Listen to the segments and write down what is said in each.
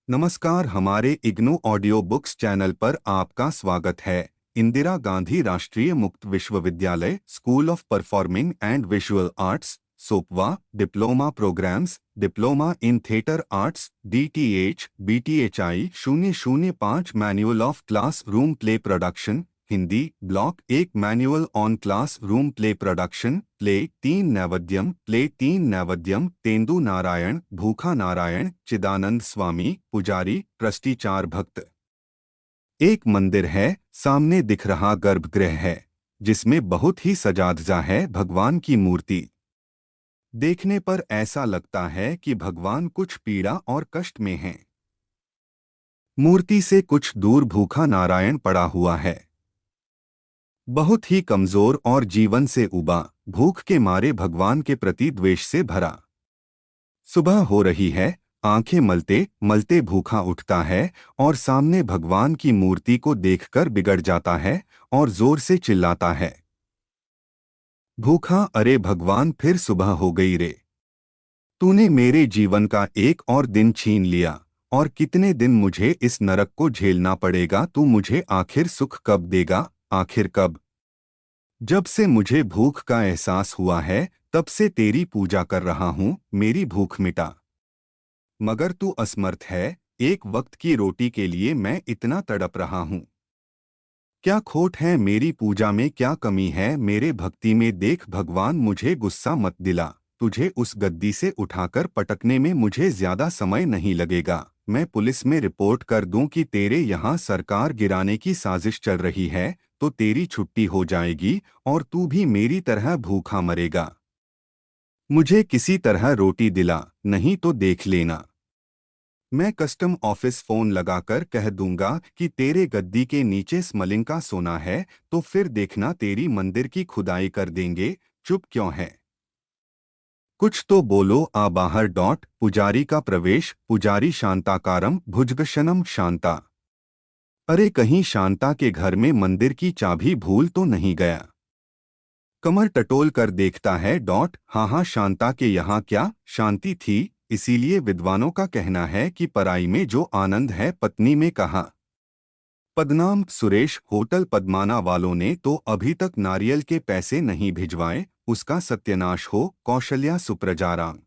नमस्कार, हमारे IGNOU audio books channel पर आपका स्वागत है। Indira Gandhi Rashtriya Mukt Vishwavidyalaya school of performing and visual arts SOPVA diploma programmes diploma in theatre arts DTH BTHI 005 manual of classroom play production Hindi block 1 manual on classroom play production play 3 Naivedyam तेंदु नारायण भूखा नारायण चिदानंद स्वामी पुजारी trustee 4 भक्त। एक मंदिर है, सामने दिख रहा गर्भगृह है जिसमें बहुत ही सजाधजा है भगवान की मूर्ति। देखने पर ऐसा लगता है कि भगवान कुछ पीड़ा और कष्ट में हैं। मूर्ति से कुछ दूर भूखा नारायण पड़ा हुआ है, बहुत ही कमजोर और जीवन से उबा, भूख के मारे भगवान के प्रति द्वेष से भरा। सुबह हो रही है, आंखें मलते मलते भूखा उठता है और सामने भगवान की मूर्ति को देखकर बिगड़ जाता है और जोर से चिल्लाता है, भूखा, अरे भगवान, फिर सुबह हो गई रे। तूने मेरे जीवन का एक और दिन छीन लिया और कितने दिन मुझे इस नरक को झेलना पड़ेगा। तू मुझे आखिर सुख कब देगा, आखिर कब? जब से मुझे भूख का एहसास हुआ है तब से तेरी पूजा कर रहा हूँ, मेरी भूख मिटा। मगर तू असमर्थ है, एक वक्त की रोटी के लिए मैं इतना तड़प रहा हूँ। क्या खोट है मेरी पूजा में, क्या कमी है मेरे भक्ति में? देख भगवान, मुझे गुस्सा मत दिला। तुझे उस गद्दी से उठाकर पटकने में मुझे ज्यादा समय नहीं लगेगा। मैं पुलिस में रिपोर्ट कर दूं कि तेरे यहाँ सरकार गिराने की साजिश चल रही है तो तेरी छुट्टी हो जाएगी और तू भी मेरी तरह भूखा मरेगा। मुझे किसी तरह रोटी दिला, नहीं तो देख लेना, मैं कस्टम ऑफिस फोन लगाकर कह दूंगा कि तेरे गद्दी के नीचे स्मलिंग का सोना है, तो फिर देखना तेरी मंदिर की खुदाई कर देंगे। चुप क्यों है? कुछ तो बोलो, आ बाहर। पुजारी का प्रवेश। पुजारी शांताकारम भुजगशनम शांता। अरे कहीं शांता के घर में मंदिर की चाबी भूल तो नहीं गया? कमर टटोल कर देखता है। हाँ हाँ, शांता के यहाँ क्या शांति थी, इसीलिए विद्वानों का कहना है कि पराई में जो आनंद है पत्नी में कहाँ। पदनाम सुरेश, होटल पद्माना वालों ने तो अभी तक नारियल के पैसे नहीं भिजवाए, उसका सत्यानाश हो। कौशल्या सुप्रजाराम।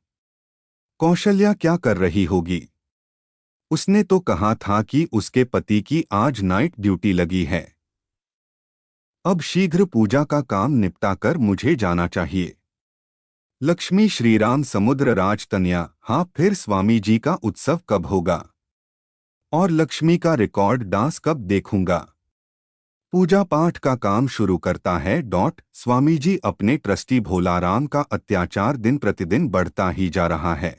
कौशल्या क्या कर रही होगी? उसने तो कहा था कि उसके पति की आज नाइट ड्यूटी लगी है। अब शीघ्र पूजा का काम निपटाकर मुझे जाना चाहिए। लक्ष्मी श्रीराम समुद्र राजतनया। हाँ, फिर स्वामी जी का उत्सव कब होगा और लक्ष्मी का रिकॉर्ड डांस कब देखूंगा? पूजा पाठ का काम शुरू करता है। स्वामी जी अपने ट्रस्टी भोलाराम का अत्याचार दिन प्रतिदिन बढ़ता ही जा रहा है।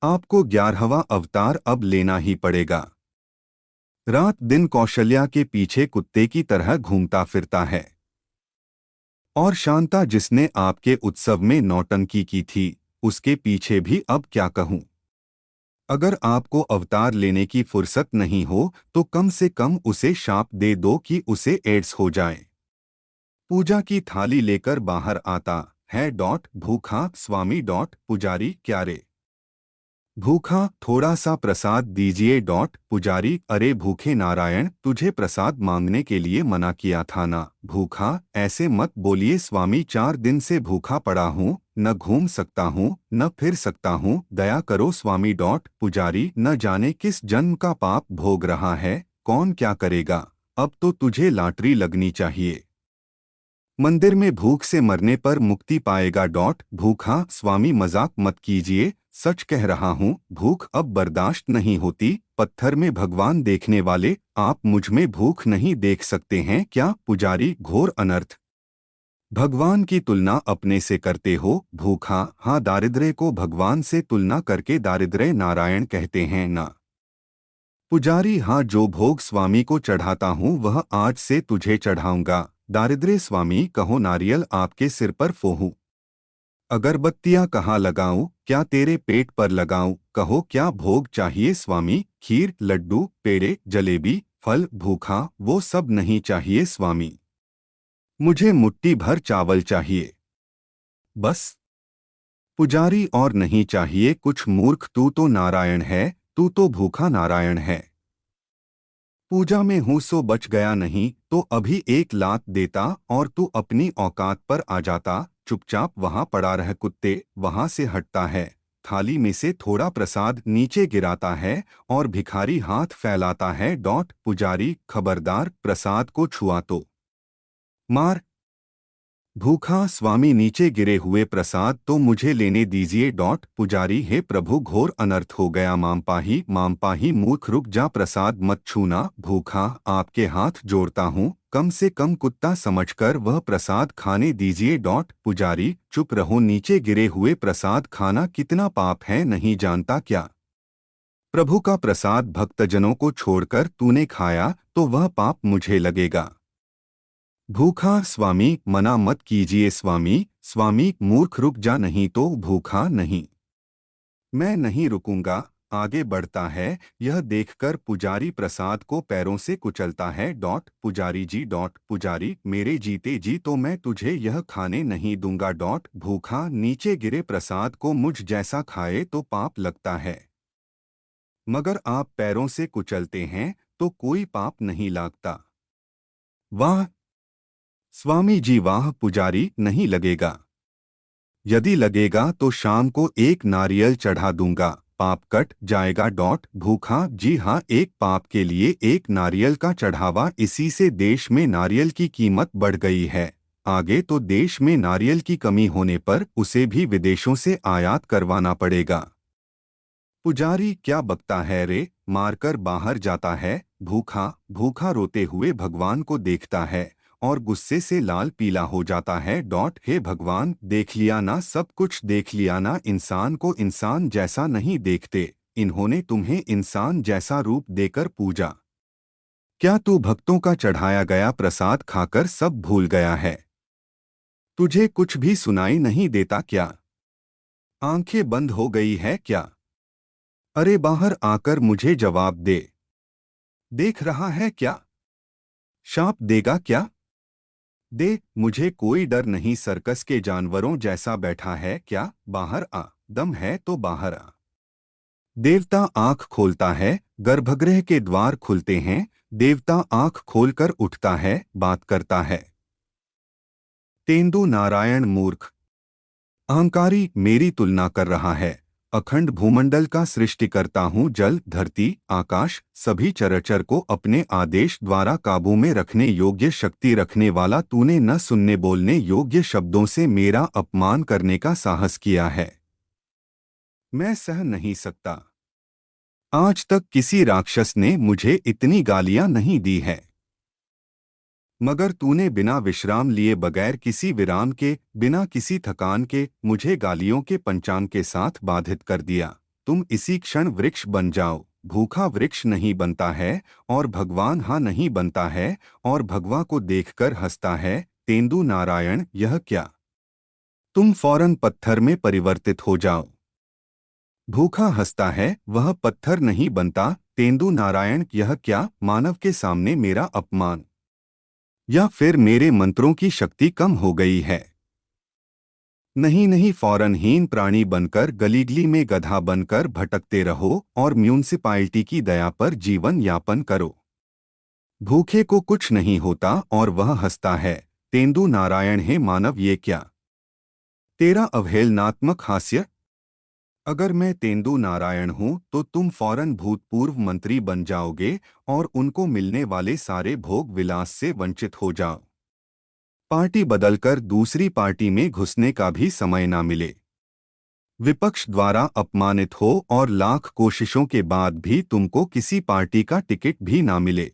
आपको 11वां अवतार अब लेना ही पड़ेगा। रात दिन कौशल्या के पीछे कुत्ते की तरह घूमता फिरता है। और शांता, जिसने आपके उत्सव में नौटंकी की थी, उसके पीछे भी अब क्या कहूँ। अगर आपको अवतार लेने की फुर्सत नहीं हो तो कम से कम उसे शाप दे दो कि उसे एड्स हो जाए। पूजा की थाली लेकर बाहर आता है। भूखा स्वामी। पुजारी, क्या रे भूखा, थोड़ा सा प्रसाद दीजिए। पुजारी, अरे भूखे नारायण, तुझे प्रसाद मांगने के लिए मना किया था ना। भूखा, ऐसे मत बोलिए स्वामी, 4 दिन से भूखा पड़ा हूँ, न घूम सकता हूँ न फिर सकता हूँ, दया करो स्वामी। पुजारी, न जाने किस जन्म का पाप भोग रहा है, कौन क्या करेगा, अब तो तुझे लॉटरी लगनी चाहिए। मंदिर में भूख से मरने पर मुक्ति पाएगा। भूखा, स्वामी मजाक मत कीजिए, सच कह रहा हूँ, भूख अब बर्दाश्त नहीं होती। पत्थर में भगवान देखने वाले, आप मुझ में भूख नहीं देख सकते हैं क्या? पुजारी, घोर अनर्थ, भगवान की तुलना अपने से करते हो। भूखा, हाँ, दारिद्र्य को भगवान से तुलना करके दारिद्र्य नारायण कहते हैं ना। पुजारी, हाँ, जो भोग स्वामी को चढ़ाता हूँ वह आज से तुझे चढ़ाऊंगा। दारिद्र्य स्वामी, कहो नारियल आपके सिर पर फोहूं, अगरबत्तियां कहाँ लगाऊं, क्या तेरे पेट पर लगाऊं? कहो क्या भोग चाहिए स्वामी? खीर, लड्डू, पेड़े, जलेबी, फल। भूखा, वो सब नहीं चाहिए स्वामी, मुझे मुट्ठी भर चावल चाहिए बस। पुजारी, और नहीं चाहिए कुछ? मूर्ख, तू तो नारायण है, तू तो भूखा नारायण है। पूजा में हूं सो बच गया, नहीं तो अभी एक लात देता और तू अपनी औकात पर आ जाता। चुपचाप वहां पड़ा रह कुत्ते, वहां से हटता है। थाली में से थोड़ा प्रसाद नीचे गिराता है और भिखारी हाथ फैलाता है। पुजारी खबरदार, प्रसाद को छुआ तो मार। भूखा स्वामी, नीचे गिरे हुए प्रसाद तो मुझे लेने दीजिए। पुजारी, हे प्रभु, घोर अनर्थ हो गया। मामपाही मूर्ख, रुक जा, प्रसाद मत छूना। भूखा, आपके हाथ जोड़ता हूँ, कम से कम कुत्ता समझकर वह प्रसाद खाने दीजिए। पुजारी, चुप रहो, नीचे गिरे हुए प्रसाद खाना कितना पाप है, नहीं जानता क्या? प्रभु का प्रसाद भक्तजनों को छोड़कर तूने खाया तो वह पाप मुझे लगेगा। भूखा स्वामी, मना मत कीजिए स्वामी। स्वामी, मूर्ख, रुक जा, नहीं तो। भूखा, नहीं, मैं नहीं रुकूंगा। आगे बढ़ता है। यह देखकर पुजारी प्रसाद को पैरों से कुचलता है। पुजारी जी, पुजारी, मेरे जीते जी तो मैं तुझे यह खाने नहीं दूंगा। भूखा, नीचे गिरे प्रसाद को मुझ जैसा खाए तो पाप लगता है, मगर आप पैरों से कुचलते हैं तो कोई पाप नहीं लगता। वाह स्वामी जी, वाह। पुजारी, नहीं लगेगा। यदि लगेगा तो शाम को एक नारियल चढ़ा दूंगा, पाप कट जाएगा। भूखा, जी हाँ, एक पाप के लिए एक नारियल का चढ़ावा, इसी से देश में नारियल की कीमत बढ़ गई है। आगे तो देश में नारियल की कमी होने पर उसे भी विदेशों से आयात करवाना पड़ेगा। पुजारी, क्या बकता है रे, मारकर बाहर जाता है। भूखा भूखा रोते हुए भगवान को देखता है और गुस्से से लाल पीला हो जाता है। हे भगवान, देख लिया ना, सब कुछ देख लिया ना। इंसान को इंसान जैसा नहीं देखते, इन्होंने तुम्हें इंसान जैसा रूप देकर पूजा। क्या तू भक्तों का चढ़ाया गया प्रसाद खाकर सब भूल गया है? तुझे कुछ भी सुनाई नहीं देता क्या? आंखें बंद हो गई है क्या? अरे बाहर आकर मुझे जवाब दे। देख रहा है क्या? शाप देगा क्या? दे, मुझे कोई डर नहीं, सर्कस के जानवरों जैसा बैठा है क्या? बाहर आ, दम है तो बाहर आ। देवता आंख खोलता है, गर्भगृह के द्वार खुलते हैं। देवता आंख खोलकर उठता है, बात करता है। तेंदु नारायण मूर्ख, अहंकारी, मेरी तुलना कर रहा है। अखंड भूमंडल का सृष्टिकर्ता हूँ। जल, धरती, आकाश, सभी चराचर को अपने आदेश द्वारा काबू में रखने योग्य शक्ति रखने वाला तूने न सुनने बोलने योग्य शब्दों से मेरा अपमान करने का साहस किया है। मैं सह नहीं सकता। आज तक किसी राक्षस ने मुझे इतनी गालियां नहीं दी है, मगर तूने बिना विश्राम लिए, बगैर किसी विराम के, बिना किसी थकान के मुझे गालियों के पंचांग के साथ बाधित कर दिया। तुम इसी क्षण वृक्ष बन जाओ। भूखा वृक्ष नहीं बनता है और भगवान हाँ नहीं बनता है, और भगवा को देखकर हंसता है। तेंदु नारायण, यह क्या? तुम फौरन पत्थर में परिवर्तित हो जाओ। भूखा हंसता है, वह पत्थर नहीं बनता। तेंदु नारायण, यह क्या? मानव के सामने मेरा अपमान, या फिर मेरे मंत्रों की शक्ति कम हो गई है? नहीं नहीं, फौरन हीन प्राणी बनकर, गलीगली में गधा बनकर भटकते रहो और म्यूनिसिपालिटी की दया पर जीवन यापन करो। भूखे को कुछ नहीं होता और वह हंसता है। तेंदु नारायण, हे मानव, ये क्या तेरा अवहेलनात्मक हास्य? अगर मैं तेंदु नारायण हूं तो तुम फौरन भूतपूर्व मंत्री बन जाओगे और उनको मिलने वाले सारे भोग विलास से वंचित हो जाओ। पार्टी बदलकर दूसरी पार्टी में घुसने का भी समय ना मिले। विपक्ष द्वारा अपमानित हो और लाख कोशिशों के बाद भी तुमको किसी पार्टी का टिकट भी ना मिले।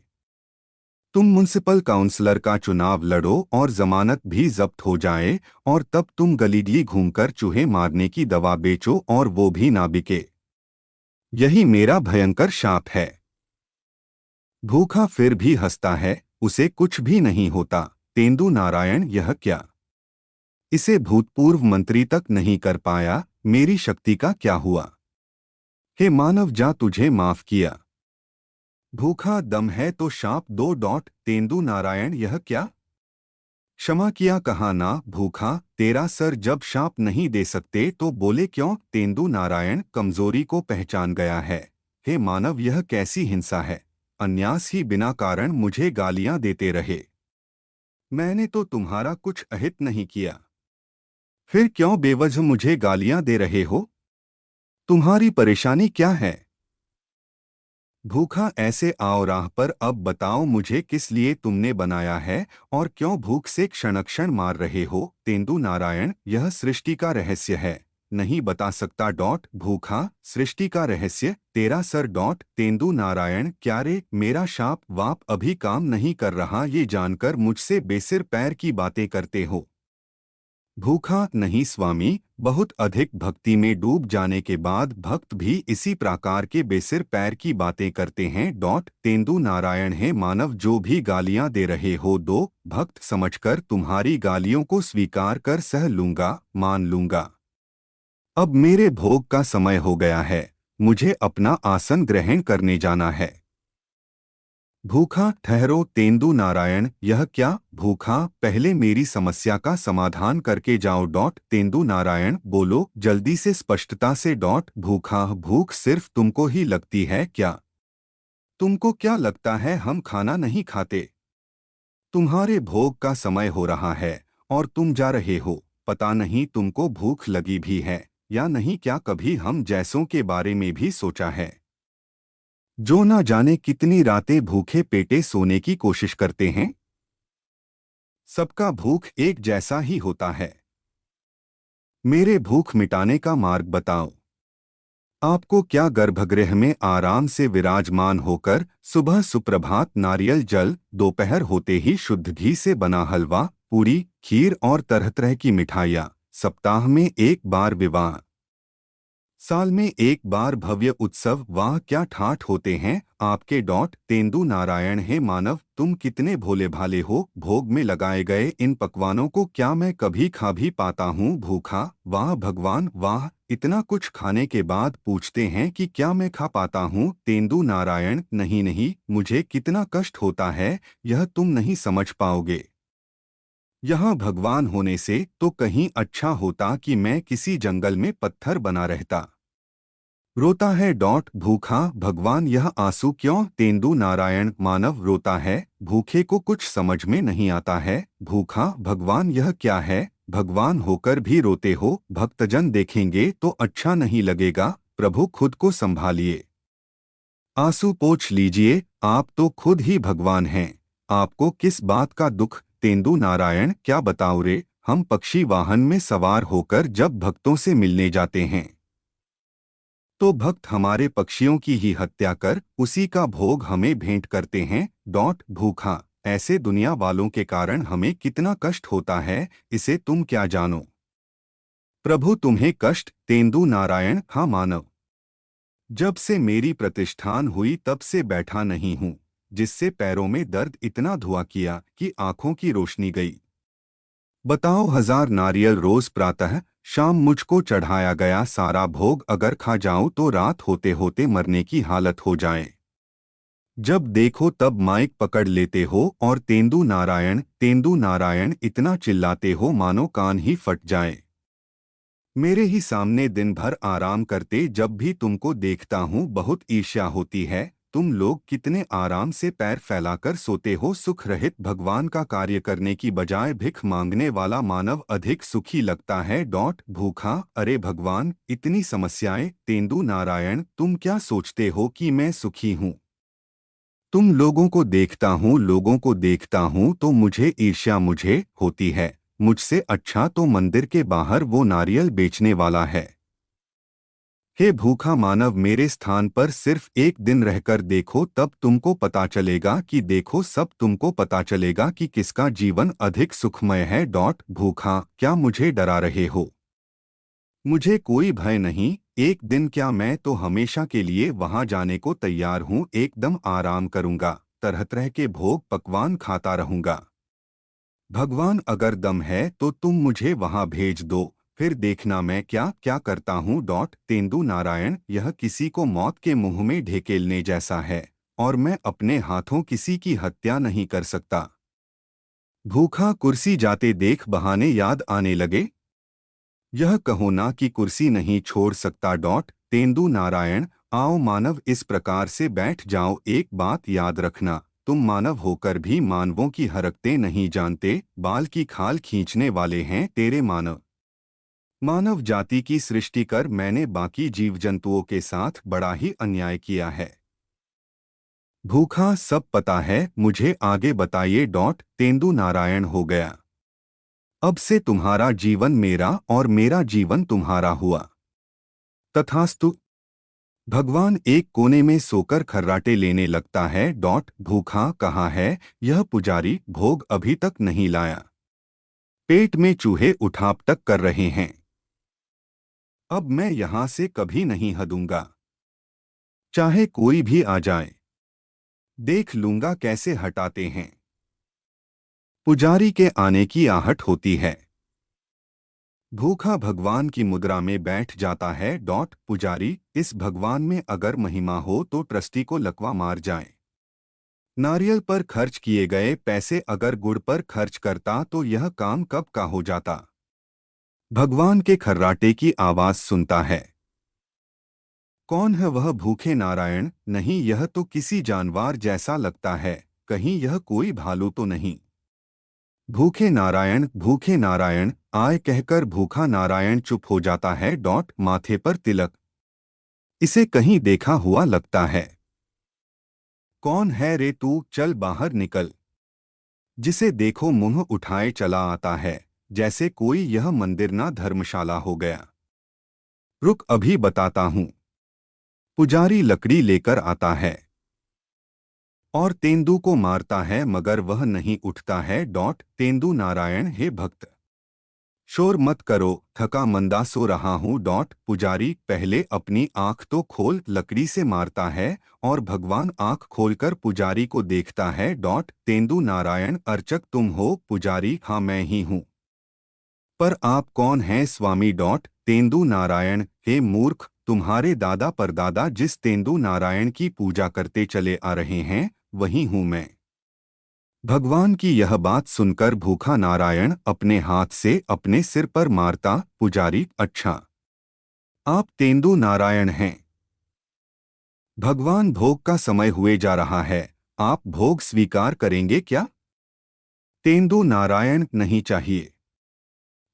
तुम म्युनिसिपल काउंसलर का चुनाव लड़ो और जमानत भी जब्त हो जाए, और तब तुम गलीगली घूमकर चूहे मारने की दवा बेचो और वो भी ना बिके। यही मेरा भयंकर शाप है। भूखा फिर भी हंसता है, उसे कुछ भी नहीं होता। तेंदु नारायण, यह क्या? इसे भूतपूर्व मंत्री तक नहीं कर पाया, मेरी शक्ति का क्या हुआ? हे मानव, जा, तुझे माफ किया। भूखा, दम है तो शाप दो। तेंदु नारायण, यह क्या? क्षमा किया कहा ना। भूखा, तेरा सर जब शाप नहीं दे सकते तो बोले क्यों? तेंदु नारायण कमजोरी को पहचान गया है। हे मानव, यह कैसी हिंसा है? अन्यास ही बिना कारण मुझे गालियां देते रहे। मैंने तो तुम्हारा कुछ अहित नहीं किया, फिर क्यों बेवजह मुझे गालियां दे रहे हो? तुम्हारी परेशानी क्या है? भूखा, ऐसे आओ राह पर, अब बताओ मुझे किस लिए तुमने बनाया है और क्यों भूख से क्षण क्षण मार रहे हो? तेंदु नारायण, यह सृष्टि का रहस्य है, नहीं बता सकता। भूखा, सृष्टि का रहस्य तेरा सर। तेंदु नारायण, क्या रे, मेरा शाप वाप अभी काम नहीं कर रहा ये जानकर मुझसे बेसिर पैर की बातें करते हो? भूखा, नहीं स्वामी, बहुत अधिक भक्ति में डूब जाने के बाद भक्त भी इसी प्रकार के बेसिर पैर की बातें करते हैं। तेंदु नारायण, है मानव, जो भी गालियां दे रहे हो दो, भक्त समझकर तुम्हारी गालियों को स्वीकार कर सह लूंगा, मान लूंगा। अब मेरे भोग का समय हो गया है, मुझे अपना आसन ग्रहण करने जाना है। भूखा, ठहरो तेंदु नारायण, यह क्या? भूखा, पहले मेरी समस्या का समाधान करके जाओ। तेंदु नारायण, बोलो जल्दी से, स्पष्टता से। भूखा, भूख सिर्फ तुमको ही लगती है क्या? तुमको क्या लगता है हम खाना नहीं खाते? तुम्हारे भोग का समय हो रहा है और तुम जा रहे हो, पता नहीं तुमको भूख लगी भी है या नहीं। क्या कभी हम जैसों के बारे में भी सोचा है, जो ना जाने कितनी रातें भूखे पेटे सोने की कोशिश करते हैं? सबका भूख एक जैसा ही होता है। मेरे भूख मिटाने का मार्ग बताओ। आपको क्या गर्भगृह में आराम से विराजमान होकर सुबह सुप्रभात नारियल जल, दोपहर होते ही शुद्ध घी से बना हलवा, पूरी, खीर और तरह तरह की मिठाइयाँ, सप्ताह में एक बार विवाह, साल में एक बार भव्य उत्सव, वाह क्या ठाठ होते हैं आपके। तेंदु नारायण, हे मानव, तुम कितने भोले भाले हो, भोग में लगाए गए इन पकवानों को क्या मैं कभी खा भी पाता हूँ? भूखा, वाह भगवान वाह, इतना कुछ खाने के बाद पूछते हैं कि क्या मैं खा पाता हूँ? तेंदु नारायण, नहीं नहीं, मुझे कितना कष्ट होता है यह तुम नहीं समझ पाओगे। यहाँ भगवान होने से तो कहीं अच्छा होता कि मैं किसी जंगल में पत्थर बना रहता। रोता है। भूखा, भगवान, यह आंसू क्यों? तेंदु नारायण, मानव रोता है, भूखे को कुछ समझ में नहीं आता है। भूखा, भगवान, यह क्या है? भगवान होकर भी रोते हो, भक्तजन देखेंगे तो अच्छा नहीं लगेगा, प्रभु खुद को संभालिए, आंसू पोंछ लीजिए, आप तो खुद ही भगवान हैं, आपको किस बात का दुख? तेंदु नारायण, क्या बताओ रे, हम पक्षी वाहन में सवार होकर जब भक्तों से मिलने जाते हैं तो भक्त हमारे पक्षियों की ही हत्या कर उसी का भोग हमें भेंट करते हैं। भूखा, ऐसे दुनिया वालों के कारण हमें कितना कष्ट होता है, इसे तुम क्या जानो? प्रभु तुम्हें कष्ट? तेंदु नारायण, हाँ मानव, जब से मेरी प्रतिष्ठान हुई तब से बैठा नहीं हूँ, जिससे पैरों में दर्द इतना धुआ किया कि आंखों की रोशनी गई। बताओ, 1000 नारियल रोज प्रातः शाम मुझको चढ़ाया गया सारा भोग अगर खा जाऊं तो रात होते होते मरने की हालत हो जाए। जब देखो तब माइक पकड़ लेते हो और तेंदु नारायण इतना चिल्लाते हो मानो कान ही फट जाए। मेरे ही सामने दिन भर आराम करते जब भी तुमको देखता हूँ बहुत ईर्ष्या होती है। तुम लोग कितने आराम से पैर फैलाकर सोते हो, सुख रहित भगवान का कार्य करने की बजाय भिख मांगने वाला मानव अधिक सुखी लगता है। भूखा, अरे भगवान, इतनी समस्याएं। तेंदु नारायण, तुम क्या सोचते हो कि मैं सुखी हूँ? तुम लोगों को देखता हूँ तो मुझे ईर्ष्या मुझे होती है। मुझसे अच्छा तो मंदिर के बाहर वो नारियल बेचने वाला है। हे भूखा मानव, मेरे स्थान पर सिर्फ एक दिन रहकर देखो, तब तुमको पता चलेगा कि सब तुमको पता चलेगा कि किसका जीवन अधिक सुखमय है। भूखा, क्या मुझे डरा रहे हो? मुझे कोई भय नहीं, एक दिन क्या, मैं तो हमेशा के लिए वहां जाने को तैयार हूँ, एकदम आराम करूंगा, तरह तरह के भोग पकवान खाता रहूंगा। भगवान अगर दम है तो तुम मुझे वहां भेज दो, फिर देखना मैं क्या क्या करता हूँ। तेंदु नारायण, यह किसी को मौत के मुंह में ढकेलने जैसा है और मैं अपने हाथों किसी की हत्या नहीं कर सकता। भूखा, कुर्सी जाते देख बहाने याद आने लगे। यह कहो ना कि कुर्सी नहीं छोड़ सकता। तेंदु नारायण, आओ मानव, इस प्रकार से बैठ जाओ। एक बात याद रखना, तुम मानव होकर भी मानवों की हरकतें नहीं जानते, बाल की खाल खींचने वाले हैं तेरे मानव। मानव जाति की सृष्टि कर मैंने बाकी जीव जंतुओं के साथ बड़ा ही अन्याय किया है। भूखा, सब पता है मुझे, आगे बताइए। तेंदु नारायण हो गया। अब से तुम्हारा जीवन मेरा और मेरा जीवन तुम्हारा हुआ। तथास्तु। भगवान एक कोने में सोकर खर्राटे लेने लगता है। भूखा, कहाँ है यह पुजारी, भोग अभी तक नहीं लाया। पेट में चूहे उठापटक कर रहे हैं। अब मैं यहां से कभी नहीं हटूंगा, चाहे कोई भी आ जाए। देख लूंगा कैसे हटाते हैं। पुजारी के आने की आहट होती है। भूखा भगवान की मुद्रा में बैठ जाता है। पुजारी, इस भगवान में अगर महिमा हो तो ट्रस्टी को लकवा मार जाए। नारियल पर खर्च किए गए पैसे अगर गुड़ पर खर्च करता तो यह काम कब का हो जाता। भगवान के खर्राटे की आवाज सुनता है। कौन है वह भूखे नारायण? नहीं, यह तो किसी जानवर जैसा लगता है। कहीं यह कोई भालू तो नहीं। भूखे नारायण आए कहकर भूखा नारायण चुप हो जाता है। माथे पर तिलक, इसे कहीं देखा हुआ लगता है। कौन है रे तू? चल बाहर निकल। जिसे देखो मुंह उठाए चला आता है, जैसे कोई यह मंदिर ना धर्मशाला हो गया। रुक, अभी बताता हूँ। पुजारी लकड़ी लेकर आता है और तेंदु को मारता है, मगर वह नहीं उठता है। तेंदु नारायण, हे भक्त, शोर मत करो, थका मंदा सो रहा हूँ। पुजारी, पहले अपनी आंख तो खोल। लकड़ी से मारता है और भगवान आंख खोलकर पुजारी को देखता है। तेंदु नारायण, अर्चक तुम हो? पुजारी, हाँ मैं ही हूँ। पर आप कौन हैं स्वामी? तेंदु नारायण, हे मूर्ख, तुम्हारे दादा परदादा जिस तेंदु नारायण की पूजा करते चले आ रहे हैं, वही हूँ मैं। भगवान की यह बात सुनकर भूखा नारायण अपने हाथ से अपने सिर पर मारता। पुजारी, अच्छा, आप तेंदु नारायण हैं। भगवान, भोग का समय हुए जा रहा है, आप भोग स्वीकार करेंगे क्या? तेंदु नारायण, नहीं चाहिए।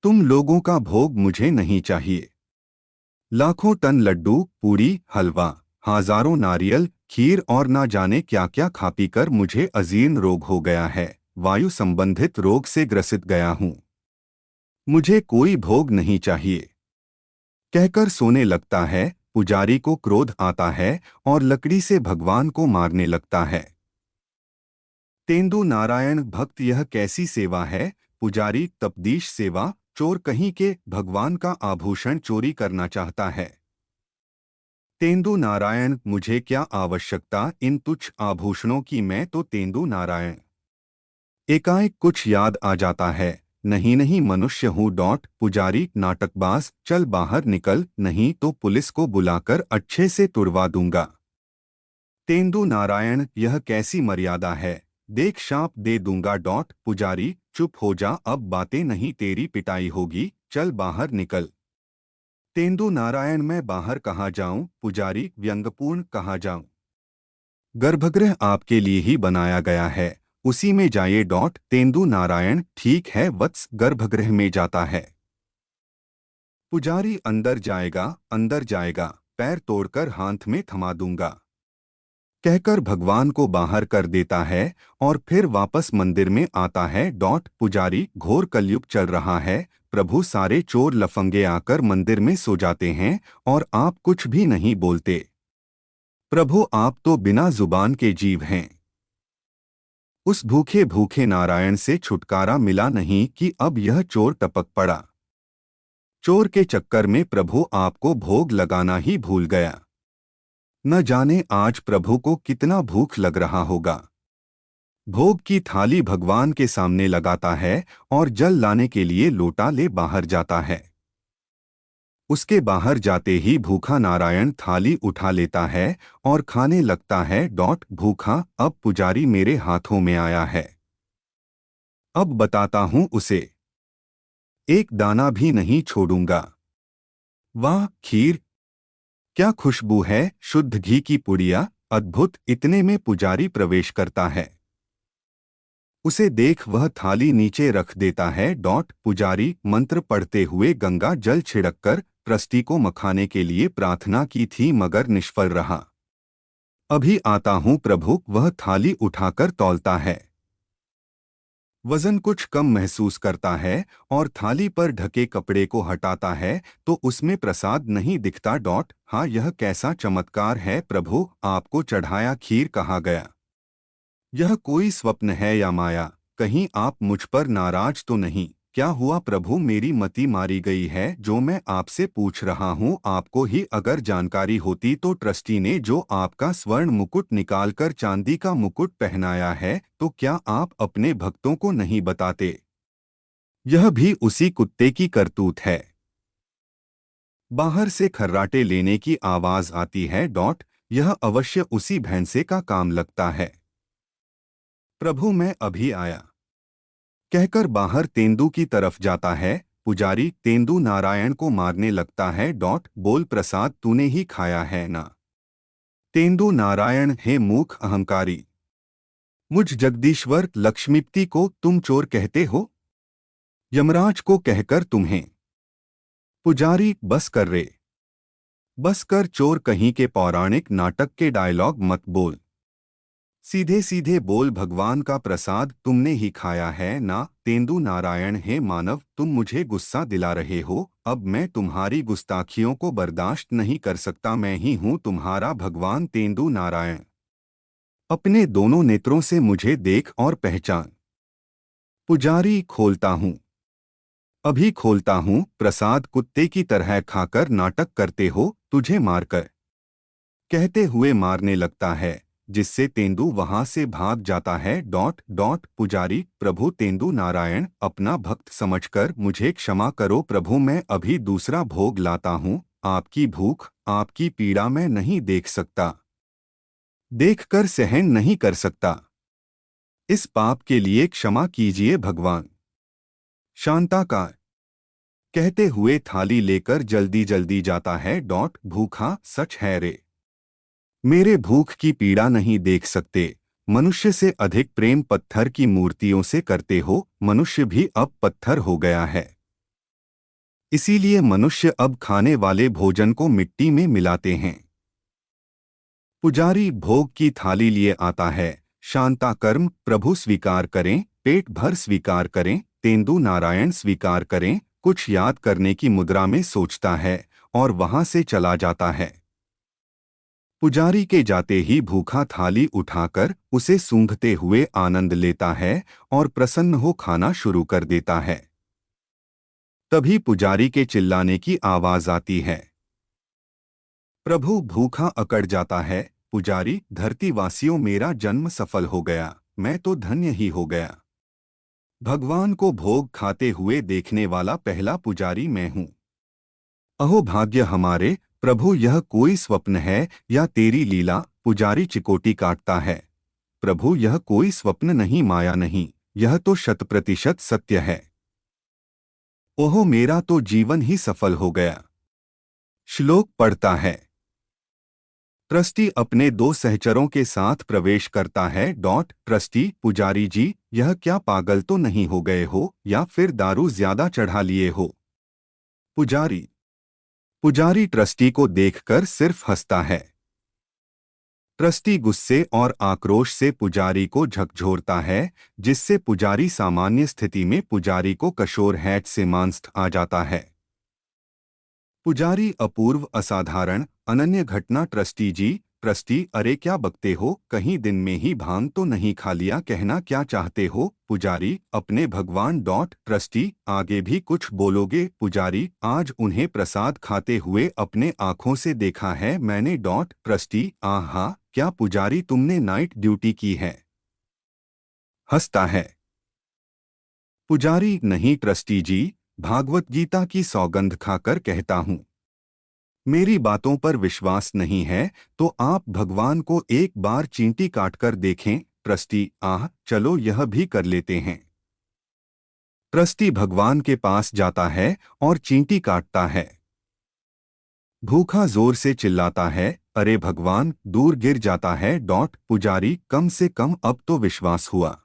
तुम लोगों का भोग मुझे नहीं चाहिए। लाखों टन लड्डू, पूरी, हलवा, हजारों नारियल, खीर और ना जाने क्या क्या खा पी कर मुझे अजीर्ण रोग हो गया है। वायु संबंधित रोग से ग्रसित गया हूँ। मुझे कोई भोग नहीं चाहिए कहकर सोने लगता है। पुजारी को क्रोध आता है और लकड़ी से भगवान को मारने लगता है। तेंदु नारायण, भक्त, यह कैसी सेवा है? पुजारी, तपदीश सेवा, चोर कहीं के, भगवान का आभूषण चोरी करना चाहता है। तेंदु नारायण, मुझे क्या आवश्यकता इन तुच्छ आभूषणों की? मैं तो तेंदु नारायण। एकाएक कुछ याद आ जाता है। नहीं नहीं, मनुष्य हूँ। पुजारी, नाटकबाज, चल बाहर निकल, नहीं तो पुलिस को बुलाकर अच्छे से तुड़वा दूंगा। तेंदु नारायण, यह कैसी मर्यादा है? देख शाप दे दूंगा। पुजारी, चुप हो जा, अब बातें नहीं, तेरी पिटाई होगी, चल बाहर निकल। तेंदु नारायण, मैं बाहर कहाँ जाऊं? पुजारी, व्यंग्यपूर्ण, कहाँ जाऊं? गर्भगृह आपके लिए ही बनाया गया है, उसी में जाइए। तेंदु नारायण, ठीक है वत्स, गर्भगृह में जाता है। पुजारी, अंदर जाएगा, अंदर जाएगा, पैर तोड़कर हाथ में थमा दूंगा कहकर भगवान को बाहर कर देता है और फिर वापस मंदिर में आता है। पुजारी, घोर कलयुग चल रहा है प्रभु, सारे चोर लफंगे आकर मंदिर में सो जाते हैं और आप कुछ भी नहीं बोलते। प्रभु, आप तो बिना जुबान के जीव हैं। उस भूखे भूखे नारायण से छुटकारा मिला नहीं कि अब यह चोर टपक पड़ा। चोर के चक्कर में प्रभु आपको भोग लगाना ही भूल गया। न जाने आज प्रभु को कितना भूख लग रहा होगा। भोग की थाली भगवान के सामने लगाता है और जल लाने के लिए लोटा ले बाहर जाता है। उसके बाहर जाते ही भूखा नारायण थाली उठा लेता है और खाने लगता है। भूखा, अब पुजारी मेरे हाथों में आया है, अब बताता हूं उसे, एक दाना भी नहीं छोड़ूंगा। वाह खीर, क्या खुशबू है, शुद्ध घी की पुड़िया, अद्भुत। इतने में पुजारी प्रवेश करता है। उसे देख वह थाली नीचे रख देता है। पुजारी मंत्र पढ़ते हुए गंगा जल छिड़ककर ट्रस्टी को मखाने के लिए प्रार्थना की थी, मगर निष्फल रहा। अभी आता हूँ प्रभु, वह थाली उठाकर तौलता है। वजन कुछ कम महसूस करता है और थाली पर ढके कपड़े को हटाता है तो उसमें प्रसाद नहीं दिखता। हाँ, यह कैसा चमत्कार है प्रभु, आपको चढ़ाया खीर कहाँ गया? यह कोई स्वप्न है या माया? कहीं आप मुझ पर नाराज तो नहीं? क्या हुआ प्रभु, मेरी मति मारी गई है? जो मैं आपसे पूछ रहा हूँ आपको ही अगर जानकारी होती तो ट्रस्टी ने जो आपका स्वर्ण मुकुट निकालकर चांदी का मुकुट पहनाया है तो क्या आप अपने भक्तों को नहीं बताते? यह भी उसी कुत्ते की करतूत है। बाहर से खर्राटे लेने की आवाज आती है। यह अवश्य उसी भैंसे का काम लगता है। प्रभु मैं अभी आया, कहकर बाहर तेंदू की तरफ जाता है। पुजारी तेंदू नारायण को मारने लगता है। बोल प्रसाद तूने ही खाया है ना? तेंदू नारायण हे मूर्ख अहंकारी, मुझ जगदीश्वर लक्ष्मीपति को तुम चोर कहते हो? यमराज को कहकर तुम्हें। पुजारी बस कर रे, बस कर चोर कहीं के, पौराणिक नाटक के डायलॉग मत बोल, सीधे सीधे बोल भगवान का प्रसाद तुमने ही खाया है ना? तेंदू नारायण हे मानव, तुम मुझे गुस्सा दिला रहे हो। अब मैं तुम्हारी गुस्ताखियों को बर्दाश्त नहीं कर सकता। मैं ही हूँ तुम्हारा भगवान तेंदू नारायण। अपने दोनों नेत्रों से मुझे देख और पहचान। पुजारी खोलता हूँ, अभी खोलता हूँ। प्रसाद कुत्ते की तरह खाकर नाटक करते हो, तुझे मारकर, कहते हुए मारने लगता है, जिससे तेंदू वहां से भाग जाता है। पुजारी प्रभु तेंदू नारायण, अपना भक्त समझकर मुझे क्षमा करो प्रभु, मैं अभी दूसरा भोग लाता हूँ। आपकी भूख, आपकी पीड़ा मैं नहीं देख सकता, देखकर सहन नहीं कर सकता। इस पाप के लिए क्षमा कीजिए भगवान। शांताकार कहते हुए थाली लेकर जल्दी जल्दी जाता है। भूखा सच है रे, मेरे भूख की पीड़ा नहीं देख सकते। मनुष्य से अधिक प्रेम पत्थर की मूर्तियों से करते हो। मनुष्य भी अब पत्थर हो गया है, इसीलिए मनुष्य अब खाने वाले भोजन को मिट्टी में मिलाते हैं। पुजारी भोग की थाली लिए आता है। शांताकर्म प्रभु स्वीकार करें, पेट भर स्वीकार करें। तेंदू नारायण स्वीकार करें, कुछ याद करने की मुद्रा में सोचता है और वहां से चला जाता है। पुजारी के जाते ही भूखा थाली उठाकर उसे सूंघते हुए आनंद लेता है और प्रसन्न हो खाना शुरू कर देता है। तभी पुजारी के चिल्लाने की आवाज आती है। प्रभु भूखा अकड़ जाता है। पुजारी धरतीवासियों, मेरा जन्म सफल हो गया, मैं तो धन्य ही हो गया। भगवान को भोग खाते हुए देखने वाला पहला पुजारी मैं हूँ। अहो भाग्य हमारे प्रभु, यह कोई स्वप्न है या तेरी लीला? पुजारी चिकोटी काटता है। प्रभु यह कोई स्वप्न नहीं, माया नहीं, यह तो 100% सत्य है। ओहो, मेरा तो जीवन ही सफल हो गया। श्लोक पढ़ता है। ट्रस्टी अपने दो सहचरों के साथ प्रवेश करता है। ट्रस्टी पुजारी जी, यह क्या पागल तो नहीं हो गए हो या फिर दारू ज्यादा चढ़ा लिए हो? पुजारी पुजारी ट्रस्टी को देखकर सिर्फ हंसता है। ट्रस्टी गुस्से और आक्रोश से पुजारी को झकझोरता है, जिससे पुजारी सामान्य स्थिति में पुजारी को कशोर हैट से मांस्त आ जाता है। पुजारी अपूर्व, असाधारण, अनन्य घटना। ट्रस्टी जी, ट्रस्टी अरे क्या बकते हो, कहीं दिन में ही भांग तो नहीं खा लिया? कहना क्या चाहते हो? पुजारी अपने भगवान। ट्रस्टी आगे भी कुछ बोलोगे? पुजारी आज उन्हें प्रसाद खाते हुए अपने आँखों से देखा है मैंने। ट्रस्टी आहा, क्या पुजारी तुमने नाइट ड्यूटी की है? हंसता है। पुजारी नहीं ट्रस्टी जी, भागवत गीता की सौगंध खाकर कहता हूँ। मेरी बातों पर विश्वास नहीं है तो आप भगवान को एक बार चींटी काटकर देखें। ट्रस्टी आह, चलो यह भी कर लेते हैं। ट्रस्टी भगवान के पास जाता है और चींटी काटता है। भूखा जोर से चिल्लाता है, अरे भगवान, दूर गिर जाता है। पुजारी, कम से कम अब तो विश्वास हुआ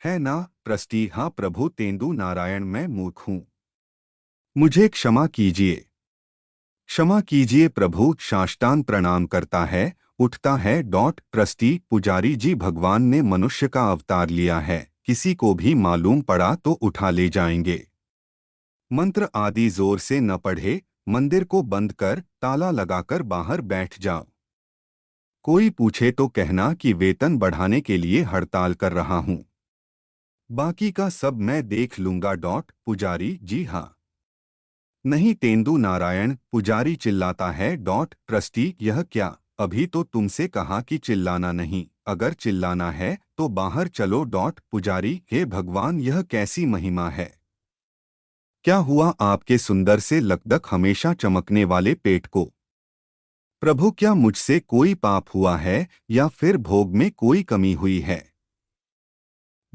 है ना? ट्रस्टी, हाँ प्रभु तेंदु नारायण, मैं मूर्ख हूँ, मुझे क्षमा कीजिए। क्षमा कीजिए प्रभु, साष्टांग प्रणाम करता है, उठता है। ट्रस्टी, पुजारी जी, भगवान ने मनुष्य का अवतार लिया है, किसी को भी मालूम पड़ा तो उठा ले जाएंगे। मंत्र आदि जोर से न पढ़े, मंदिर को बंद कर ताला लगाकर बाहर बैठ जाओ। कोई पूछे तो कहना कि वेतन बढ़ाने के लिए हड़ताल कर रहा हूं, बाकी का सब मैं देख लूंगा। पुजारी जी, हाँ। नहीं तेंदु नारायण, पुजारी चिल्लाता है। ट्रस्टी, यह क्या? अभी तो तुमसे कहा कि चिल्लाना नहीं, अगर चिल्लाना है तो बाहर चलो। पुजारी, हे भगवान, यह कैसी महिमा है? क्या हुआ आपके सुंदर से लकदक हमेशा चमकने वाले पेट को? प्रभु, क्या मुझसे कोई पाप हुआ है या फिर भोग में कोई कमी हुई है?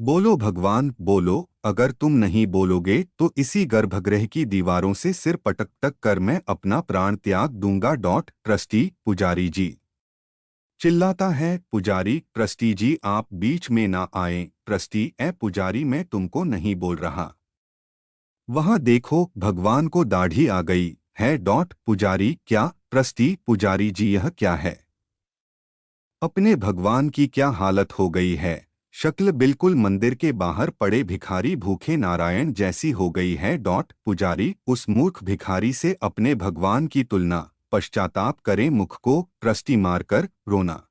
बोलो भगवान, बोलो। अगर तुम नहीं बोलोगे तो इसी गर्भगृह की दीवारों से सिर पटक तक कर मैं अपना प्राण त्याग दूंगा। ट्रस्टी, पुजारी जी चिल्लाता है। पुजारी, ट्रस्टी जी आप बीच में ना आए। ट्रस्टी, पुजारी, मैं तुमको नहीं बोल रहा। वहां देखो, भगवान को दाढ़ी आ गई है। पुजारी, क्या? ट्रस्टी, पुजारी जी यह क्या है? अपने भगवान की क्या हालत हो गई है? शक्ल बिल्कुल मंदिर के बाहर पड़े भिखारी भूखे नारायण जैसी हो गई है। पुजारी, उस मूर्ख भिखारी से अपने भगवान की तुलना, पश्चाताप करे मुख को ट्रस्टी मारकर रोना।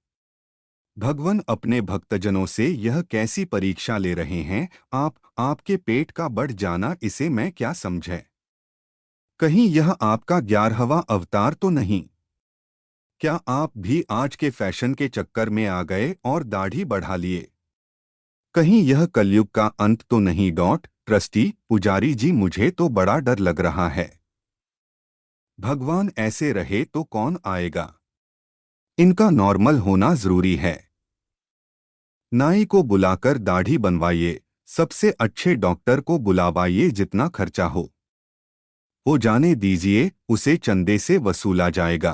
भगवान अपने भक्तजनों से यह कैसी परीक्षा ले रहे हैं? आपके पेट का बढ़ जाना, इसे मैं क्या समझे? कहीं यह आपका 11वां अवतार तो नहीं? क्या आप भी आज के फैशन के चक्कर में आ गए और दाढ़ी बढ़ा लिए? कहीं यह कलयुग का अंत तो नहीं? ट्रस्टी, पुजारी जी मुझे तो बड़ा डर लग रहा है। भगवान ऐसे रहे तो कौन आएगा? इनका नॉर्मल होना जरूरी है। नाई को बुलाकर दाढ़ी बनवाइए, सबसे अच्छे डॉक्टर को बुलावाइए, जितना खर्चा हो जाने दीजिए, उसे चंदे से वसूला जाएगा।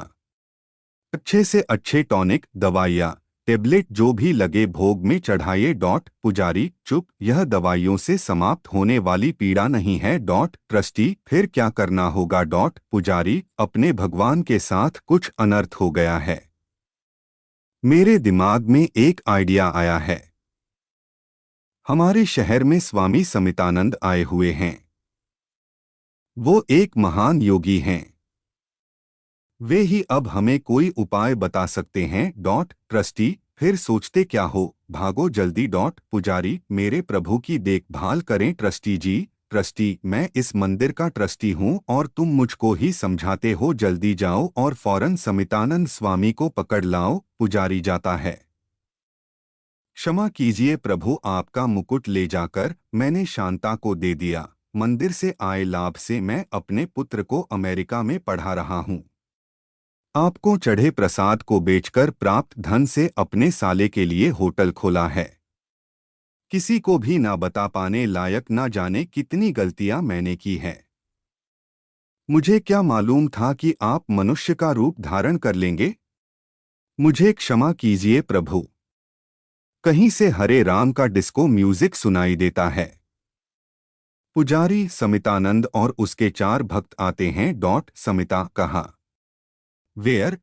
अच्छे से अच्छे टॉनिक, दवाइयाँ, टेबलेट जो भी लगे भोग में चढ़ाइए। पुजारी, चुप, यह दवाइयों से समाप्त होने वाली पीड़ा नहीं है। ट्रस्टी, फिर क्या करना होगा? पुजारी, अपने भगवान के साथ कुछ अनर्थ हो गया है, मेरे दिमाग में एक आइडिया आया है। हमारे शहर में स्वामी समितानंद आए हुए हैं, वो एक महान योगी हैं, वे ही अब हमें कोई उपाय बता सकते हैं। ट्रस्टी, फिर सोचते क्या हो, भागो जल्दी। पुजारी, मेरे प्रभु की देखभाल करें ट्रस्टी जी। ट्रस्टी, मैं इस मंदिर का ट्रस्टी हूँ और तुम मुझको ही समझाते हो, जल्दी जाओ और फौरन समितानंद स्वामी को पकड़ लाओ। पुजारी जाता है। क्षमा कीजिए प्रभु, आपका मुकुट ले जाकर मैंने शांता को दे दिया। मंदिर से आए लाभ से मैं अपने पुत्र को अमेरिका में पढ़ा रहा हूँ। आपको चढ़े प्रसाद को बेचकर प्राप्त धन से अपने साले के लिए होटल खोला है। किसी को भी ना बता पाने लायक, ना जाने कितनी गलतियां मैंने की हैं। मुझे क्या मालूम था कि आप मनुष्य का रूप धारण कर लेंगे? मुझे क्षमा कीजिए प्रभु। कहीं से हरे राम का डिस्को म्यूजिक सुनाई देता है। पुजारी, समितानंद और उसके 4 भक्त आते हैं। समिता, कहा? वेयर?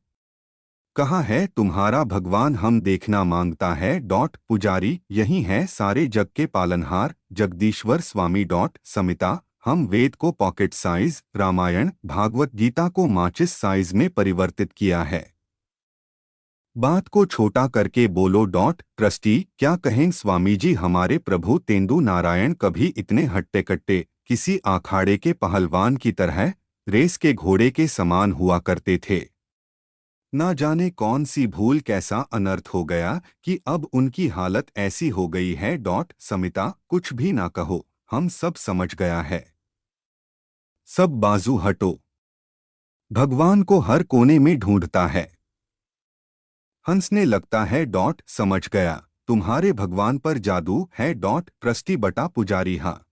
कहाँ है तुम्हारा भगवान, हम देखना मांगता है। पुजारी, यही है सारे जग के पालनहार, जगदीश्वर स्वामी। समिता, हम वेद को पॉकेट साइज, रामायण भागवत गीता को माचिस साइज में परिवर्तित किया है। बात को छोटा करके बोलो। ट्रस्टी, क्या कहें स्वामी जी, हमारे प्रभु तेंदु नारायण कभी इतने हट्टे कट्टे, किसी अखाड़े के पहलवान की तरह, रेस के घोड़े के समान हुआ करते थे। ना जाने कौन सी भूल, कैसा अनर्थ हो गया कि अब उनकी हालत ऐसी हो गई है। समिता, कुछ भी ना कहो, हम सब समझ गया है। सब बाजू हटो, भगवान को हर कोने में ढूंढता है। हंसने लगता है। समझ गया, तुम्हारे भगवान पर जादू है। ट्रस्टी बटा पुजारी, हाँ।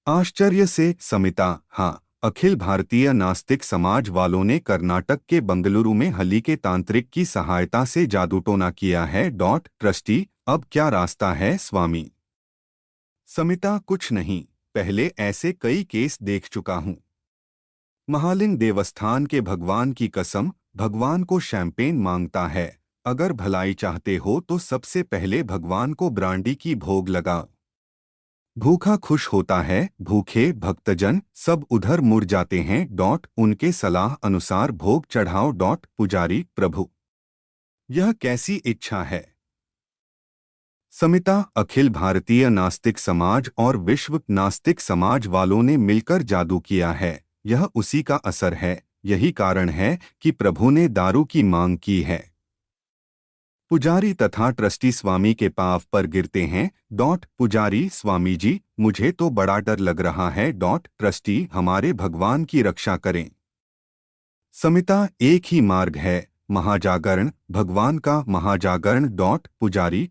आश्चर्य से। समिता, हाँ, अखिल भारतीय नास्तिक समाज वालों ने कर्नाटक के बंगलुरु में हली के तांत्रिक की सहायता से जादूटोना किया है। ट्रस्टी, अब क्या रास्ता है स्वामी? समिता, कुछ नहीं, पहले ऐसे कई केस देख चुका हूं। महालिंग देवस्थान के भगवान की कसम, भगवान को शैंपेन मांगता है। अगर भलाई चाहते हो तो सबसे पहले भगवान को ब्रांडी की भोग लगा। भूखा खुश होता है, भूखे भक्तजन सब उधर मुड़ जाते हैं। उनके सलाह अनुसार भोग चढ़ाओ। पुजारी, प्रभु यह कैसी इच्छा है? समिता, अखिल भारतीय नास्तिक समाज और विश्व नास्तिक समाज वालों ने मिलकर जादू किया है। यह उसी का असर है। यही कारण है कि प्रभु ने दारू की मांग की है। पुजारी तथा ट्रस्टी स्वामी के पांव पर गिरते हैं। पुजारी, स्वामी जी, मुझे तो बड़ा डर लग रहा है। ट्रस्टी, हमारे भगवान की रक्षा करें। समिता, एक ही मार्ग है, महाजागरण, भगवान का महाजागरण। पुजारी,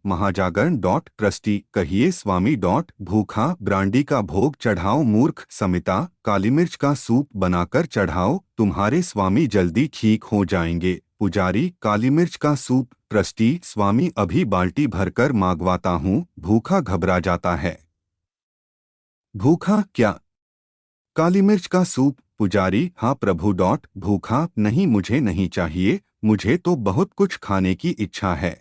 महाजागरण। ट्रस्टी, कहिए स्वामी। भूखा ब्रांडी का भोग चढ़ाओ मूर्ख। समिता, काली मिर्च का सूप बनाकर चढ़ाओ, तुम्हारे स्वामी जल्दी ठीक हो जाएंगे। पुजारी, काली मिर्च का सूप। ट्रस्टी, स्वामी अभी बाल्टी भरकर मांगवाता हूँ। भूखा घबरा जाता है। भूखा क्या? काली मिर्च का सूप। पुजारी, हाँ प्रभु। भूखा नहीं, मुझे नहीं चाहिए, मुझे तो बहुत कुछ खाने की इच्छा है।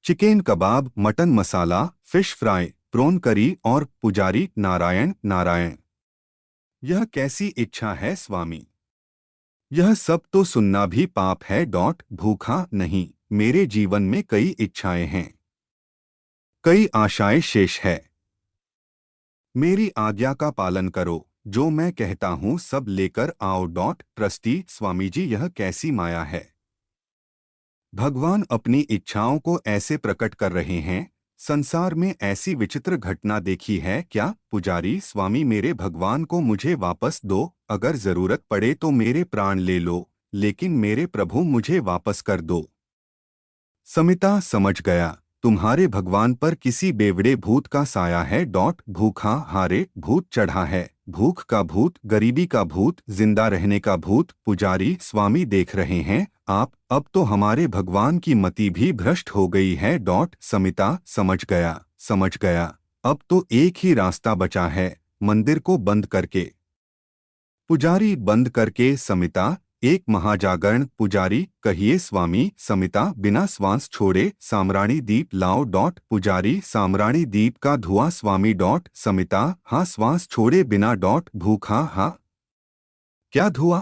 चिकन कबाब, मटन मसाला, फिश फ्राई, प्रॉन करी और पुजारी, नारायण नारायण। यह कैसी इच्छा है स्वामी? यह सब तो सुनना भी पाप है। भूखा नहीं, मेरे जीवन में कई इच्छाएं हैं, कई आशाएं शेष है। मेरी आज्ञा का पालन करो, जो मैं कहता हूँ सब लेकर आओ। ट्रस्टी, स्वामी जी यह कैसी माया है? भगवान अपनी इच्छाओं को ऐसे प्रकट कर रहे हैं। संसार में ऐसी विचित्र घटना देखी है क्या? पुजारी, स्वामी मेरे भगवान को मुझे वापस दो। अगर जरूरत पड़े तो मेरे प्राण ले लो, लेकिन मेरे प्रभु मुझे वापस कर दो। समिता, समझ गया, तुम्हारे भगवान पर किसी बेवड़े भूत का साया है। भूखा, हारे भूत चढ़ा है, भूख का भूत, गरीबी का भूत, जिंदा रहने का भूत। पुजारी, स्वामी देख रहे हैं आप, अब तो हमारे भगवान की मति भी भ्रष्ट हो गई है। समिता, समझ गया समझ गया, अब तो एक ही रास्ता बचा है, मंदिर को बंद करके। पुजारी, बंद करके? समिता, एक महाजागरण। पुजारी, कहिए स्वामी। समिता, बिना श्वास छोड़े साम्राणी दीप लाओ। पुजारी, साम्राणी दीप का धुआं स्वामी। समिता, हाँ श्वास छोड़े बिना। भूखा, हाँ क्या धुआं?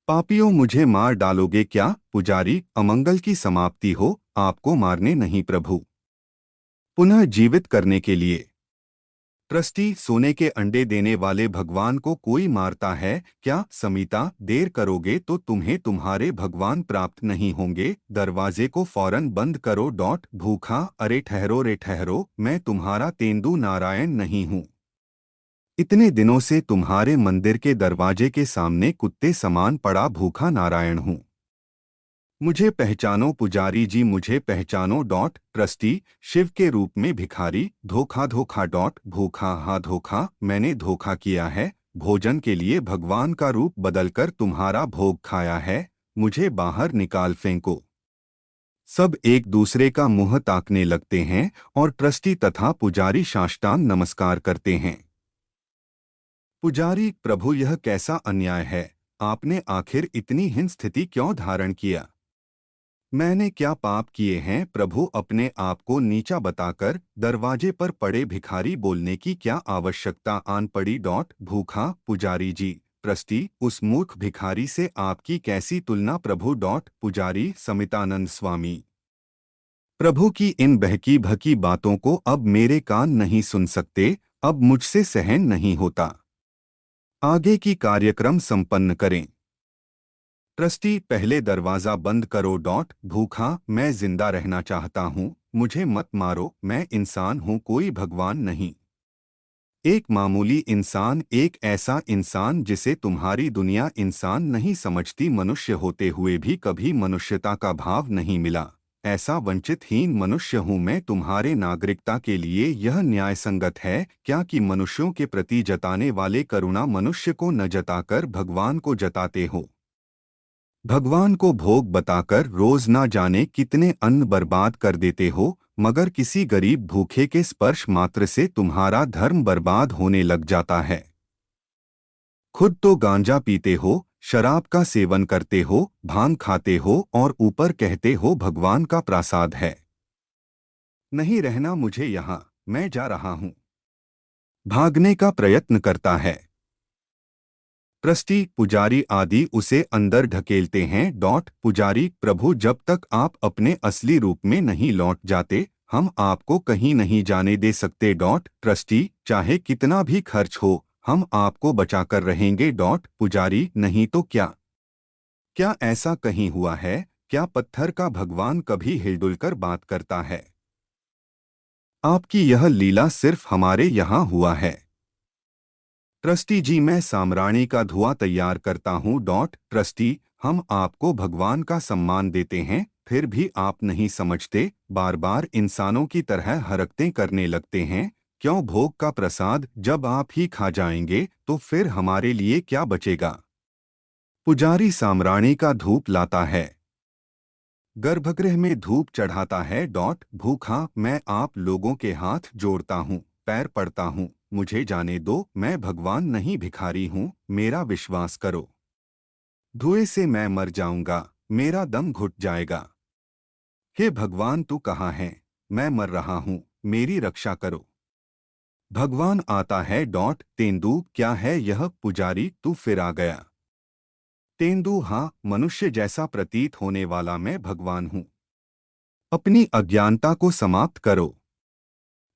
पापियों, मुझे मार डालोगे क्या? पुजारी, अमंगल की समाप्ति हो, आपको मारने नहीं प्रभु, पुनः जीवित करने के लिए। ट्रस्टी, सोने के अंडे देने वाले भगवान को कोई मारता है क्या? समिता, देर करोगे तो तुम्हें तुम्हारे भगवान प्राप्त नहीं होंगे, दरवाजे को फौरन बंद करो। भूखा, अरे ठहरो रे ठहरो, मैं तुम्हारा तेंदू नारायण नहीं हूँ। इतने दिनों से तुम्हारे मंदिर के दरवाजे के सामने कुत्ते समान पड़ा भूखा नारायण हूँ। मुझे पहचानो पुजारी जी, मुझे पहचानो। ट्रस्टी, शिव के रूप में भिखारी, धोखा धोखा। भूखा, हाँ धोखा, मैंने धोखा किया है, भोजन के लिए भगवान का रूप बदलकर तुम्हारा भोग खाया है, मुझे बाहर निकाल फेंको। सब एक दूसरे का मुंह ताकने लगते हैं और ट्रस्टी तथा पुजारी साष्टांग नमस्कार करते हैं। पुजारी, प्रभु यह कैसा अन्याय है, आपने आखिर इतनी हीन स्थिति क्यों धारण किया? मैंने क्या पाप किए हैं प्रभु? अपने आप को नीचा बताकर दरवाजे पर पड़े भिखारी बोलने की क्या आवश्यकता आन पड़ी? भूखा, पुजारी जी, ट्रस्टी, उस मूर्ख भिखारी से आपकी कैसी तुलना प्रभु? पुजारी, समितानंद स्वामी, प्रभु की इन बहकी भकी बातों को अब मेरे कान नहीं सुन सकते, अब मुझसे सहन नहीं होता। आगे की कार्यक्रम संपन्न करें। ट्रस्टी, पहले दरवाजा बंद करो। भूखा, मैं जिंदा रहना चाहता हूँ, मुझे मत मारो, मैं इंसान हूँ, कोई भगवान नहीं। एक मामूली इंसान, एक ऐसा इंसान जिसे तुम्हारी दुनिया इंसान नहीं समझती, मनुष्य होते हुए भी कभी मनुष्यता का भाव नहीं मिला। ऐसा वंचितहीन मनुष्य हूँ मैं तुम्हारे नागरिकता के लिए यह न्यायसंगत है क्या कि मनुष्यों के प्रति जताने वाले करुणा मनुष्य को न जताकर भगवान को जताते हो। भगवान को भोग बताकर रोज ना जाने कितने अन्न बर्बाद कर देते हो, मगर किसी गरीब भूखे के स्पर्श मात्र से तुम्हारा धर्म बर्बाद होने लग जाता है। खुद तो गांजा पीते हो, शराब का सेवन करते हो, भांग खाते हो और ऊपर कहते हो भगवान का प्रसाद है। नहीं रहना मुझे यहाँ, मैं जा रहा हूँ। भागने का प्रयत्न करता है। ट्रस्टी पुजारी आदि उसे अंदर ढकेलते हैं। पुजारी प्रभु, जब तक आप अपने असली रूप में नहीं लौट जाते हम आपको कहीं नहीं जाने दे सकते। ट्रस्टी चाहे कितना भी खर्च हो हम आपको बचाकर रहेंगे। पुजारी नहीं तो क्या? क्या ऐसा कहीं हुआ है? क्या पत्थर का भगवान कभी हिलडुल बात करता है? आपकी यह लीला सिर्फ हमारे यहाँ हुआ है। ट्रस्टी जी, मैं साम्राणी का धुआं तैयार करता हूँ। ट्रस्टी, हम आपको भगवान का सम्मान देते हैं, फिर भी आप नहीं समझते, बार बार इंसानों की तरह हरकतें करने लगते हैं। क्यों? भोग का प्रसाद जब आप ही खा जाएंगे तो फिर हमारे लिए क्या बचेगा? पुजारी साम्राणी का धूप लाता है, गर्भगृह में धूप चढ़ाता है। भूखा मैं आप लोगों के हाथ जोड़ता हूँ, पैर पड़ता हूँ, मुझे जाने दो, मैं भगवान नहीं भिखारी हूँ, मेरा विश्वास करो। धुएं से मैं मर जाऊंगा, मेरा दम घुट जाएगा। हे भगवान, तू कहाँ है? मैं मर रहा हूँ, मेरी रक्षा करो। भगवान आता है। तेंदु, क्या है यह? पुजारी, तू फिर आ गया। तेंदु, हाँ, मनुष्य जैसा प्रतीत होने वाला मैं भगवान हूँ। अपनी अज्ञानता को समाप्त करो।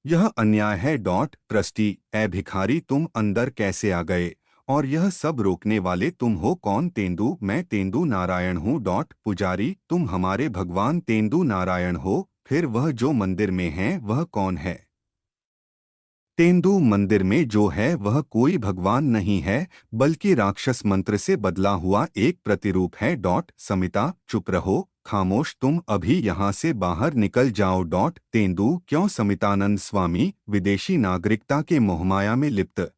यह अन्याय है। ट्रस्टी, ए भिखारी, तुम अंदर कैसे आ गए? और यह सब रोकने वाले तुम हो कौन? तेंदु, मैं तेंदु नारायण हूँ। पुजारी, तुम हमारे भगवान तेंदु नारायण हो, फिर वह जो मंदिर में है वह कौन है? तेंदु, मंदिर में जो है वह कोई भगवान नहीं है, बल्कि राक्षस मंत्र से बदला हुआ एक प्रतिरूप है। समिता, चुप रहो, खामोश, तुम अभी यहाँ से बाहर निकल जाओ। तेंदु, क्यों? समितानंद स्वामी, विदेशी नागरिकता के मोहमाया में लिप्त,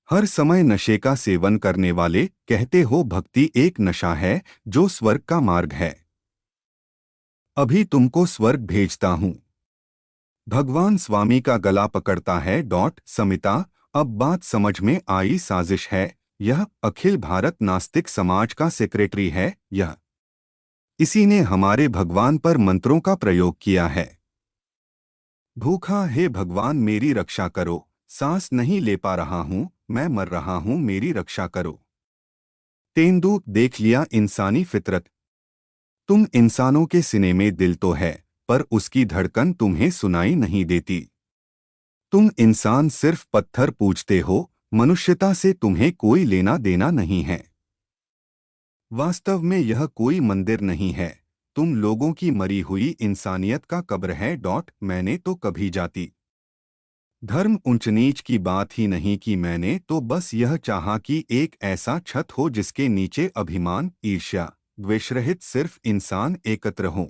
हर समय नशे का सेवन करने वाले, कहते हो भक्ति एक नशा है जो स्वर्ग का मार्ग है। अभी तुमको स्वर्ग भेजता हूँ। भगवान स्वामी का गला पकड़ता है। समिता, अब बात समझ में आई, साजिश है यह। अखिल भारत नास्तिक समाज का सेक्रेटरी है यह। इसी ने हमारे भगवान पर मंत्रों का प्रयोग किया है। भूखा, हे भगवान मेरी रक्षा करो, सांस नहीं ले पा रहा हूँ, मैं मर रहा हूँ, मेरी रक्षा करो। तेंदु, देख लिया इंसानी फितरत, तुम इंसानों के सीने में दिल तो है, पर उसकी धड़कन तुम्हें सुनाई नहीं देती। तुम इंसान सिर्फ पत्थर पूजते हो, मनुष्यता से तुम्हें कोई लेना देना नहीं है। वास्तव में यह कोई मंदिर नहीं है, तुम लोगों की मरी हुई इंसानियत का कब्र है। मैंने तो कभी जाति धर्म ऊंच नीच की बात ही नहीं की, मैंने तो बस यह चाहा कि एक ऐसा छत हो जिसके नीचे अभिमान, ईर्ष्या, द्वेषरहित सिर्फ इंसान एकत्र हों,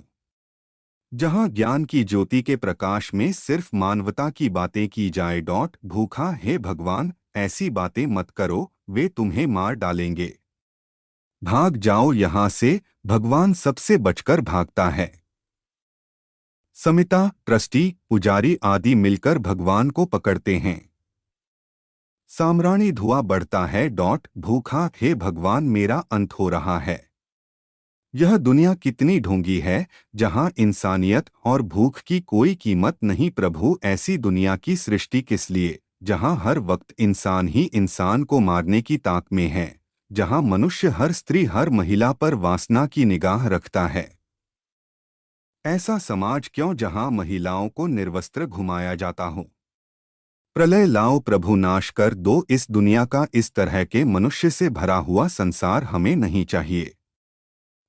जहां ज्ञान की ज्योति के प्रकाश में सिर्फ मानवता की बातें की जाए। भूखा, हे भगवान, ऐसी बातें मत करो, वे तुम्हें मार डालेंगे। भाग जाओ यहाँ से, भगवान सबसे बचकर भागता है। समिता, ट्रस्टी, पुजारी आदि मिलकर भगवान को पकड़ते हैं। साम्राणी, धुआं बढ़ता है। भूखा, हे भगवान, मेरा अंत हो रहा है। यह दुनिया कितनी ढोंगी है, जहां इंसानियत और भूख की कोई कीमत नहीं। प्रभु, ऐसी दुनिया की सृष्टि किस लिए, जहां हर वक्त इंसान ही इंसान को मारने की ताक में है, जहां मनुष्य हर स्त्री हर महिला पर वासना की निगाह रखता है। ऐसा समाज क्यों जहां महिलाओं को निर्वस्त्र घुमाया जाता हो। प्रलय लाओ प्रभु, नाश कर दो इस दुनिया का, इस तरह के मनुष्य से भरा हुआ संसार हमें नहीं चाहिए।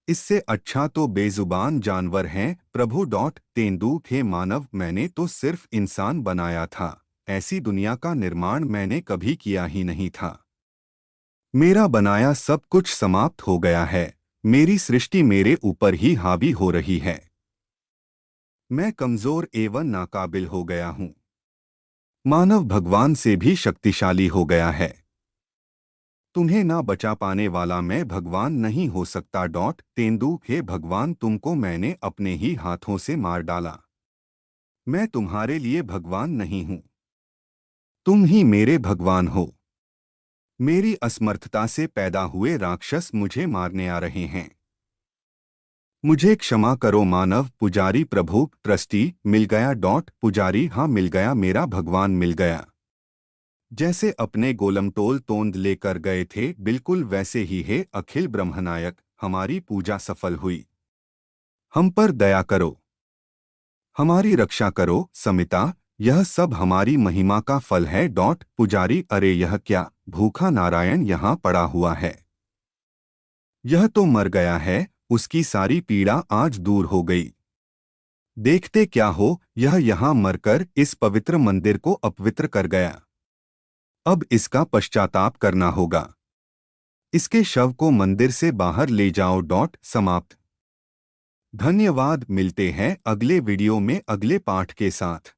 इससे अच्छा तो बेजुबान जानवर हैं। प्रभु। तेंदु, हे मानव, मैंने तो सिर्फ इंसान बनाया था, ऐसी दुनिया का निर्माण मैंने कभी किया ही नहीं था। मेरा बनाया सब कुछ समाप्त हो गया है, मेरी सृष्टि मेरे ऊपर ही हावी हो रही है। मैं कमजोर एवं नाकाबिल हो गया हूं। मानव भगवान से भी शक्तिशाली हो गया है। तुम्हें ना बचा पाने वाला मैं भगवान नहीं हो सकता। तेंदुआ, हे भगवान, तुमको मैंने अपने ही हाथों से मार डाला। मैं तुम्हारे लिए भगवान नहीं हूं, तुम ही मेरे भगवान हो। मेरी असमर्थता से पैदा हुए राक्षस मुझे मारने आ रहे हैं। मुझे क्षमा करो। मानव पुजारी, प्रभु ट्रस्टी, मिल गया। पुजारी, हाँ मिल गया, मेरा भगवान मिल गया। जैसे अपने गोलमटोल तोंद लेकर गए थे, बिल्कुल वैसे ही है। अखिल ब्रह्मनायक, हमारी पूजा सफल हुई। हम पर दया करो, हमारी रक्षा करो। समिता, यह सब हमारी महिमा का फल है। पुजारी, अरे यह क्या, भूखा नारायण यहाँ पड़ा हुआ है। यह तो मर गया है, उसकी सारी पीड़ा आज दूर हो गई। देखते क्या हो, यह यहाँ मरकर इस पवित्र मंदिर को अपवित्र कर गया। अब इसका पश्चाताप करना होगा। इसके शव को मंदिर से बाहर ले जाओ। समाप्त। धन्यवाद। मिलते हैं अगले वीडियो में अगले पाठ के साथ।